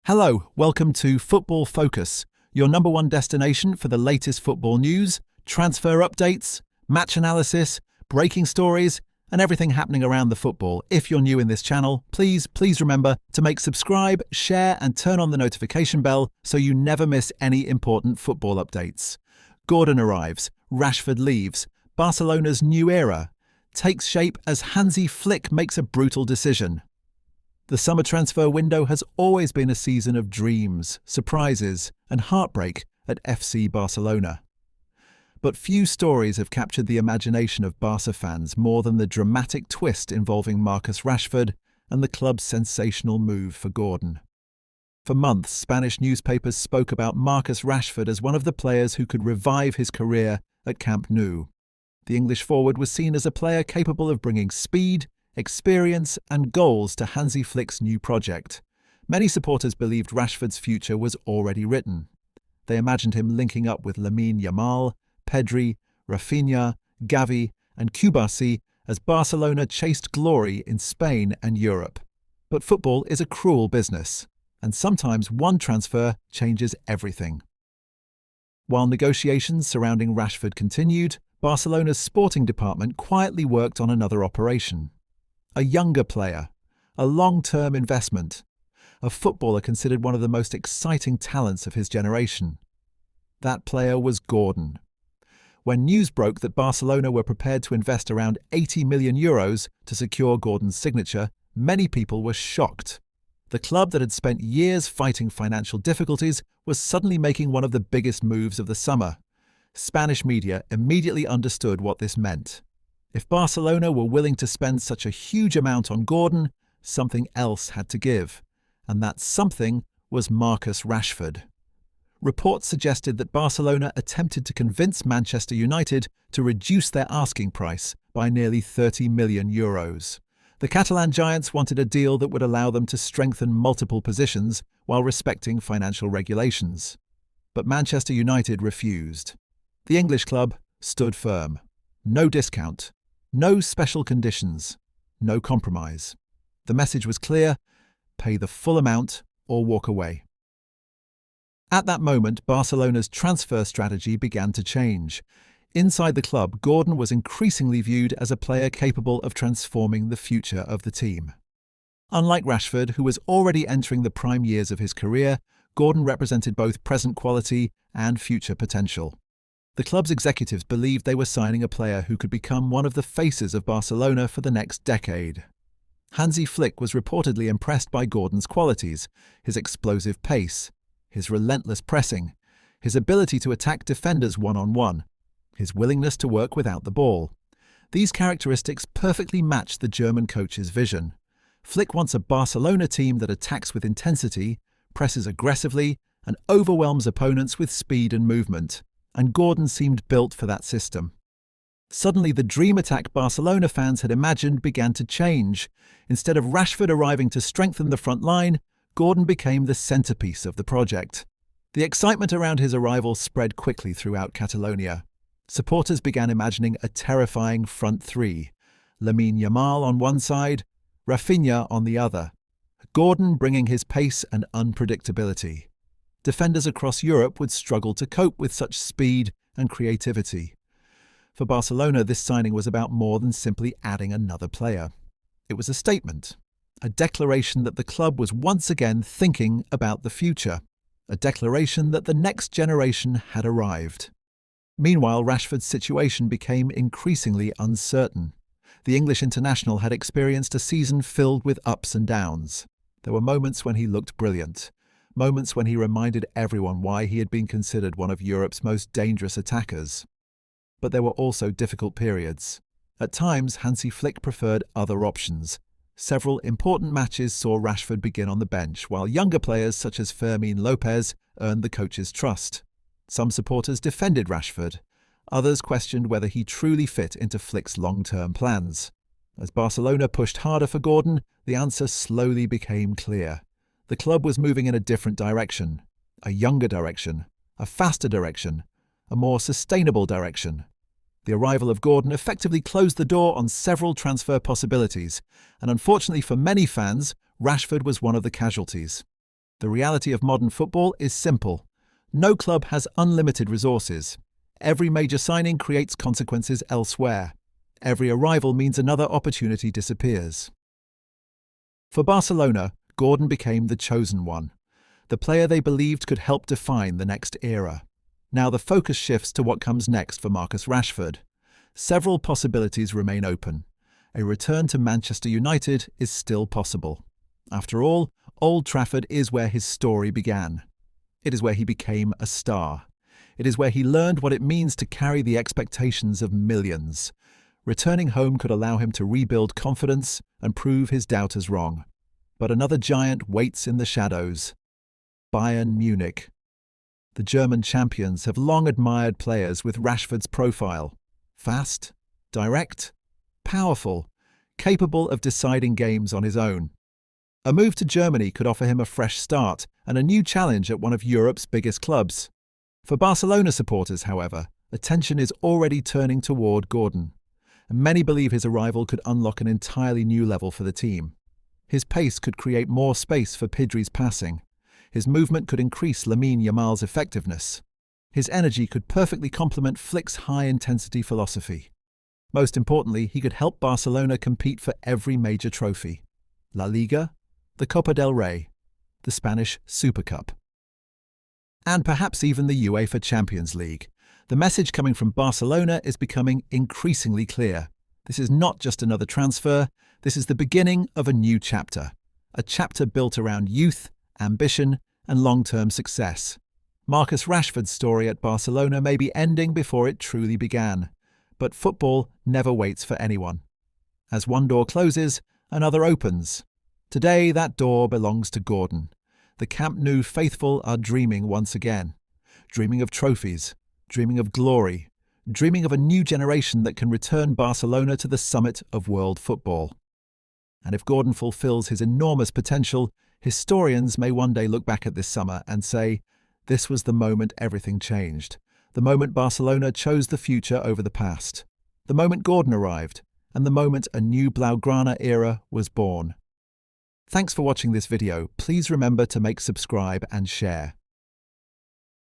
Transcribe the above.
Hello, welcome to Football Focus, your number one destination for the latest football news, transfer updates, match analysis, breaking stories, and everything happening around the football. If you're new in this channel, please remember to subscribe, share, and turn on the notification bell so you never miss any important football updates. Gordon arrives, Rashford leaves, Barcelona's new era takes shape as Hansi makes a brutal decision. The summer transfer window has always been a season of dreams, surprises, and heartbreak at FC Barcelona. But few stories have captured the imagination of Barca fans more than the dramatic twist involving Marcus Rashford and the club's sensational move for Gordon. For months, Spanish newspapers spoke about Marcus Rashford as one of the players who could revive his career at Camp Nou. The English forward was seen as a player capable of bringing speed, experience and goals to Hansi Flick's new project. Many supporters believed Rashford's future was already written. They imagined him linking up with Lamine Yamal, Pedri, Rafinha, Gavi and Cubarsí as Barcelona chased glory in Spain and Europe. But football is a cruel business, and sometimes one transfer changes everything. While negotiations surrounding Rashford continued, Barcelona's sporting department quietly worked on another operation. A younger player, a long-term investment, a footballer considered one of the most exciting talents of his generation. That player was Gordon. When news broke that Barcelona were prepared to invest around €80 million to secure Gordon's signature, many people were shocked. The club that had spent years fighting financial difficulties was suddenly making one of the biggest moves of the summer. Spanish media immediately understood what this meant. If Barcelona were willing to spend such a huge amount on Gordon, something else had to give, and that something was Marcus Rashford. Reports suggested that Barcelona attempted to convince Manchester United to reduce their asking price by nearly €30 million. The Catalan giants wanted a deal that would allow them to strengthen multiple positions while respecting financial regulations. But Manchester United refused. The English club stood firm. No discount. No special conditions, no compromise. The message was clear: pay the full amount or walk away. At that moment, Barcelona's transfer strategy began to change. Inside the club, Gordon was increasingly viewed as a player capable of transforming the future of the team. Unlike Rashford, who was already entering the prime years of his career, Gordon represented both present quality and future potential. The club's executives believed they were signing a player who could become one of the faces of Barcelona for the next decade. Hansi Flick was reportedly impressed by Gordon's qualities: his explosive pace, his relentless pressing, his ability to attack defenders one-on-one, his willingness to work without the ball. These characteristics perfectly matched the German coach's vision. Flick wants a Barcelona team that attacks with intensity, presses aggressively, and overwhelms opponents with speed and movement. And Gordon seemed built for that system. Suddenly, the dream attack Barcelona fans had imagined began to change. Instead of Rashford arriving to strengthen the front line, Gordon became the centerpiece of the project. The excitement around his arrival spread quickly throughout Catalonia. Supporters began imagining a terrifying front three: Lamine Yamal on one side, Rafinha on the other, Gordon bringing his pace and unpredictability. Defenders across Europe would struggle to cope with such speed and creativity. For Barcelona, this signing was about more than simply adding another player. It was a statement, a declaration that the club was once again thinking about the future, a declaration that the next generation had arrived. Meanwhile, Rashford's situation became increasingly uncertain. The English international had experienced a season filled with ups and downs. There were moments when he looked brilliant. Moments when he reminded everyone why he had been considered one of Europe's most dangerous attackers. But there were also difficult periods. At times, Hansi Flick preferred other options. Several important matches saw Rashford begin on the bench, while younger players such as Fermín López earned the coach's trust. Some supporters defended Rashford. Others questioned whether he truly fit into Flick's long-term plans. As Barcelona pushed harder for Gordon, the answer slowly became clear. The club was moving in a different direction, a younger direction, a faster direction, a more sustainable direction. The arrival of Gordon effectively closed the door on several transfer possibilities, and unfortunately for many fans, Rashford was one of the casualties. The reality of modern football is simple. No club has unlimited resources. Every major signing creates consequences elsewhere. Every arrival means another opportunity disappears. For Barcelona, Gordon became the chosen one, the player they believed could help define the next era. Now the focus shifts to what comes next for Marcus Rashford. Several possibilities remain open. A return to Manchester United is still possible. After all, Old Trafford is where his story began. It is where he became a star. It is where he learned what it means to carry the expectations of millions. Returning home could allow him to rebuild confidence and prove his doubters wrong. But another giant waits in the shadows. Bayern Munich. The German champions have long admired players with Rashford's profile. Fast, direct, powerful, capable of deciding games on his own. A move to Germany could offer him a fresh start and a new challenge at one of Europe's biggest clubs. For Barcelona supporters, however, attention is already turning toward Gordon. Many believe his arrival could unlock an entirely new level for the team. His pace could create more space for Pedri's passing. His movement could increase Lamine Yamal's effectiveness. His energy could perfectly complement Flick's high-intensity philosophy. Most importantly, he could help Barcelona compete for every major trophy. La Liga, the Copa del Rey, the Spanish Super Cup, and perhaps even the UEFA Champions League. The message coming from Barcelona is becoming increasingly clear. This is not just another transfer, this is the beginning of a new chapter. A chapter built around youth, ambition, and long-term success. Marcus Rashford's story at Barcelona may be ending before it truly began. But football never waits for anyone. As one door closes, another opens. Today, that door belongs to Gordon. The Camp Nou faithful are dreaming once again. Dreaming of trophies, dreaming of glory, dreaming of a new generation that can return Barcelona to the summit of world football. And if Gordon fulfills his enormous potential, historians may one day look back at this summer and say, this was the moment everything changed. The moment Barcelona chose the future over the past. The moment Gordon arrived, and the moment a new Blaugrana era was born. Thanks for watching this video. Please remember to subscribe and share.